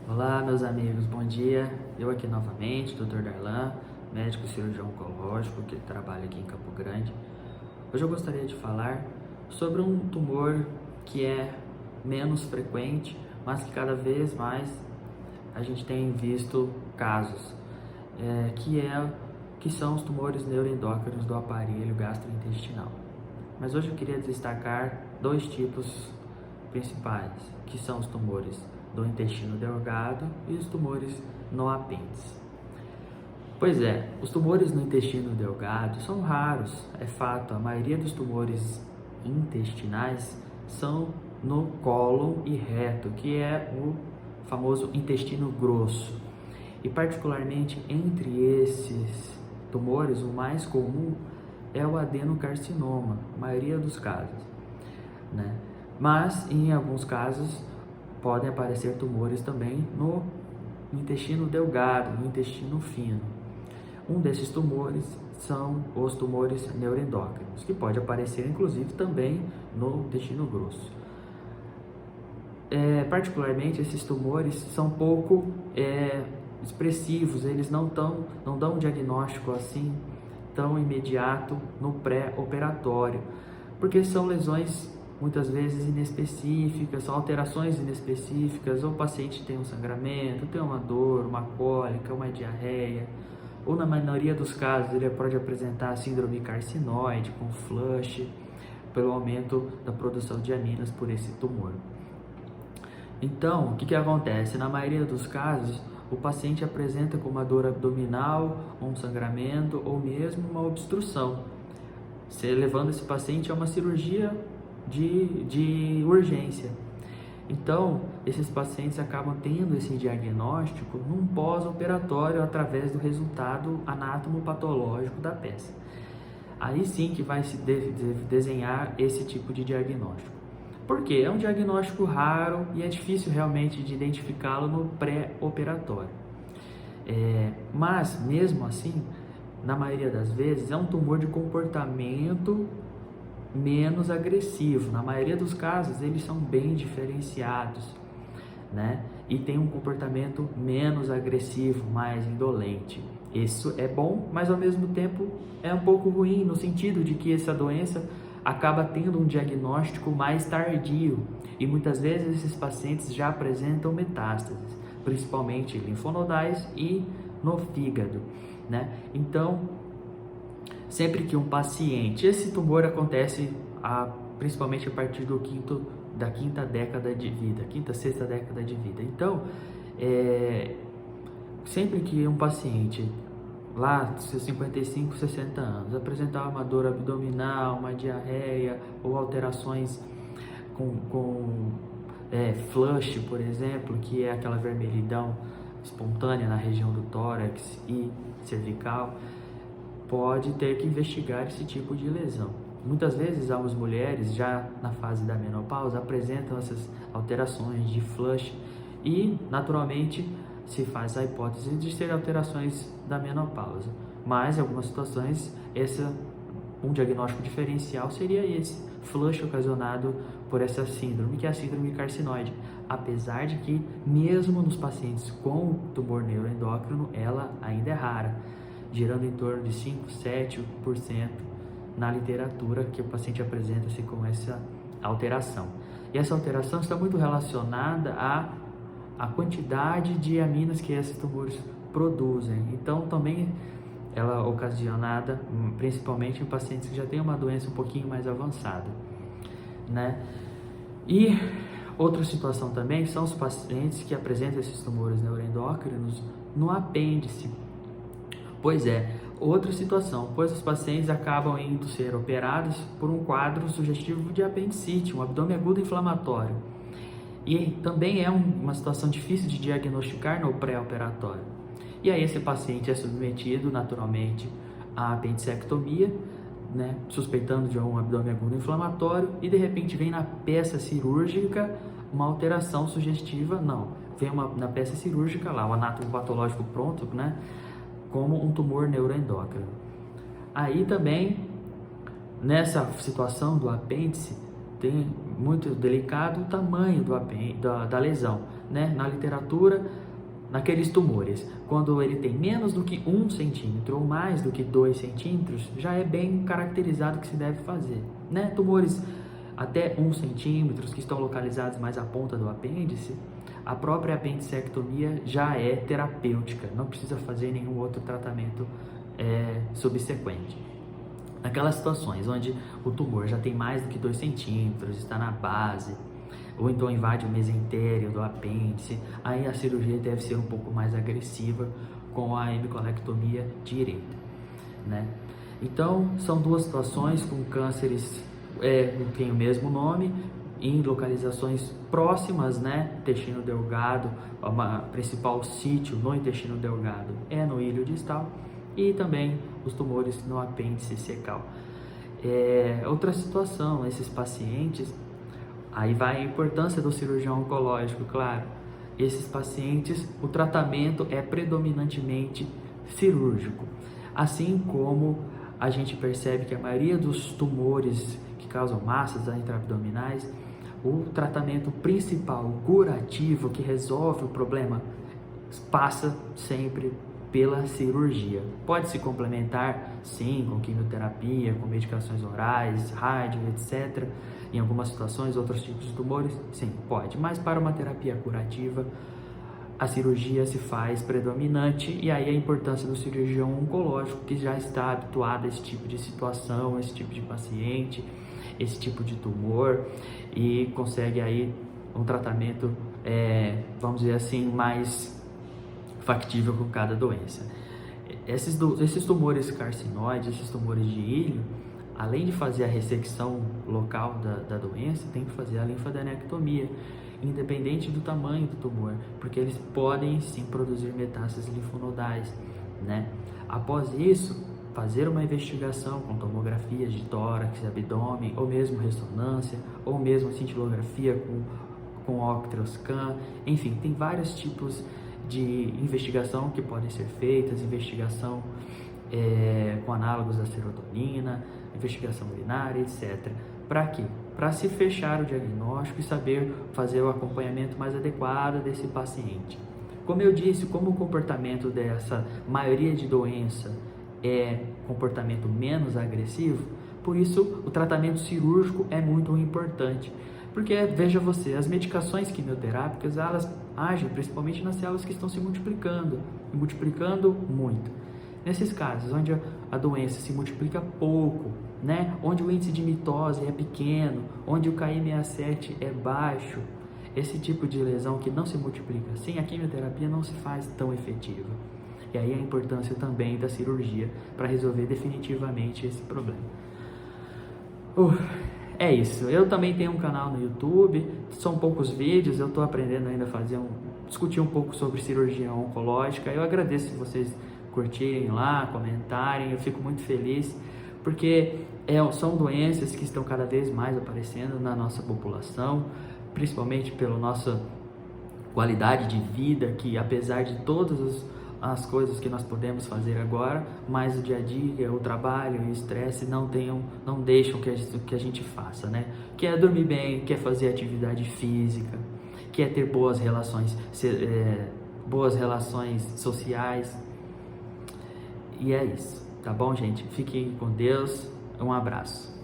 Olá, meus amigos, bom dia. Eu aqui novamente, Dr. Darlan, médico cirurgião oncológico que trabalha aqui em Campo Grande. Hoje eu gostaria de falar sobre um tumor que é menos frequente, mas que cada vez mais a gente tem visto casos, que são os tumores neuroendócrinos do aparelho gastrointestinal. Mas hoje eu queria destacar dois tipos principais, que são os tumores do intestino delgado e os tumores no apêndice. Pois é, os tumores no intestino delgado são raros, é fato. A maioria dos tumores intestinais são no cólon e reto, que é o famoso intestino grosso. E particularmente entre esses tumores, o mais comum é o adenocarcinoma, a maioria dos casos, né? Mas em alguns casos podem aparecer tumores também no intestino delgado, no intestino fino. Um desses tumores são os tumores neuroendócrinos, que pode aparecer inclusive também no intestino grosso. Particularmente esses tumores são pouco expressivos, eles não dão um diagnóstico assim tão imediato no pré-operatório, porque são lesões muitas vezes inespecíficas, são alterações inespecíficas, ou o paciente tem um sangramento, tem uma dor, uma cólica, uma diarreia, ou na maioria dos casos ele pode apresentar síndrome carcinoide com flush, pelo aumento da produção de aminas por esse tumor. Então, o que acontece? Na maioria dos casos, o paciente apresenta com uma dor abdominal, um sangramento ou mesmo uma obstrução, levando esse paciente a uma cirurgia de urgência. Então, esses pacientes acabam tendo esse diagnóstico num pós-operatório através do resultado anatomopatológico da peça. Aí sim que vai se desenhar esse tipo de diagnóstico. Por quê? É um diagnóstico raro e é difícil realmente de identificá-lo no pré-operatório. Mas, mesmo assim, na maioria das vezes, é um tumor de comportamento menos agressivo. Na maioria dos casos, eles são bem diferenciados, né? E tem um comportamento menos agressivo, mais indolente. Isso é bom, mas ao mesmo tempo é um pouco ruim, no sentido de que essa doença acaba tendo um diagnóstico mais tardio e muitas vezes esses pacientes já apresentam metástases, principalmente linfonodais e no fígado, né? Então, sempre que um paciente, esse tumor acontece principalmente a partir da quinta década de vida, quinta, sexta década de vida. Então, sempre que um paciente lá dos seus 55, 60 anos apresentar uma dor abdominal, uma diarreia ou alterações com flush, por exemplo, que é aquela vermelhidão espontânea na região do tórax e cervical, pode ter que investigar esse tipo de lesão. Muitas vezes as mulheres já na fase da menopausa apresentam essas alterações de flush e naturalmente se faz a hipótese de ser alterações da menopausa. Mas em algumas situações um diagnóstico diferencial seria esse flush ocasionado por essa síndrome, que é a síndrome carcinoide. Apesar de que mesmo nos pacientes com tumor neuroendócrino ela ainda é rara, gerando em torno de 5, 7% na literatura que o paciente apresenta-se com essa alteração. E essa alteração está muito relacionada à quantidade de aminas que esses tumores produzem. Então, também ela é ocasionada principalmente em pacientes que já têm uma doença um pouquinho mais avançada, né? E outra situação também são os pacientes que apresentam esses tumores neuroendócrinos no apêndice. Pois é, outra situação, pois os pacientes acabam indo ser operados por um quadro sugestivo de apendicite, um abdômen agudo inflamatório. E também é uma situação difícil de diagnosticar no pré-operatório. E aí esse paciente é submetido naturalmente à apendicectomia, né, suspeitando de um abdômen agudo inflamatório, e de repente vem na peça cirúrgica uma alteração sugestiva, vem na peça cirúrgica lá, o anatomopatológico pronto, né, como um tumor neuroendócrino. Aí também, nessa situação do apêndice, tem muito delicado o tamanho da lesão. né, na literatura, naqueles tumores, quando ele tem menos do que 1 centímetro ou mais do que 2 centímetros, já é bem caracterizado o que se deve fazer, né? Tumores até 1 centímetro, que estão localizados mais à ponta do apêndice, a própria apendicectomia já é terapêutica, não precisa fazer nenhum outro tratamento subsequente. Naquelas situações onde o tumor já tem mais do que 2 centímetros, está na base, ou então invade o mesentério do apêndice, aí a cirurgia deve ser um pouco mais agressiva com a hemicolectomia direita, né? Então, são 2 situações com cânceres que tem o mesmo nome, em localizações próximas, né? Intestino delgado, o principal sítio no intestino delgado é no ilho distal, e também os tumores no apêndice cecal. Outra situação, esses pacientes, aí vai a importância do cirurgião oncológico, claro. Esses pacientes, o tratamento é predominantemente cirúrgico, assim como a gente percebe que a maioria dos tumores que causam massas intraabdominais, o tratamento principal, curativo, que resolve o problema, passa sempre pela cirurgia. Pode se complementar, sim, com quimioterapia, com medicações orais, rádio, etc. Em algumas situações, outros tipos de tumores, sim, pode. Mas para uma terapia curativa, a cirurgia se faz predominante, e aí a importância do cirurgião oncológico, que já está habituado a esse tipo de situação, esse tipo de paciente, esse tipo de tumor, e consegue aí um tratamento, vamos dizer assim, mais factível com cada doença. Esses tumores carcinoides, esses tumores de ilho, além de fazer a ressecção local da doença, tem que fazer a linfadenectomia, independente do tamanho do tumor, porque eles podem sim produzir metástases linfonodais, né? Após isso, fazer uma investigação com tomografias de tórax, abdômen, ou mesmo ressonância, ou mesmo cintilografia com octreoscan, enfim, tem vários tipos de investigação que podem ser feitas, investigação com análogos da serotonina, investigação urinária, etc. Para quê? Para se fechar o diagnóstico e saber fazer o acompanhamento mais adequado desse paciente. Como eu disse, como o comportamento dessa maioria de doença é comportamento menos agressivo, por isso o tratamento cirúrgico é muito importante. Porque, veja você, as medicações quimioterápicas, elas agem principalmente nas células que estão se multiplicando, e multiplicando muito. Nesses casos, onde a doença se multiplica pouco, né? Onde o índice de mitose é pequeno, onde o Ki67 é baixo, esse tipo de lesão que não se multiplica assim, a quimioterapia não se faz tão efetiva. E aí a importância também da cirurgia para resolver definitivamente esse problema. É isso, eu também tenho um canal no YouTube, são poucos vídeos, eu estou aprendendo ainda a discutir um pouco sobre cirurgia oncológica. Eu agradeço se vocês curtirem lá, comentarem, eu fico muito feliz, porque são doenças que estão cada vez mais aparecendo na nossa população, principalmente pela nossa qualidade de vida, que apesar de todas as coisas que nós podemos fazer agora, mas o dia a dia, o trabalho e o estresse não deixam que a gente faça, né? Que é dormir bem, que é fazer atividade física, que é ter boas relações sociais. E é isso, tá bom, gente? Fiquem com Deus, um abraço.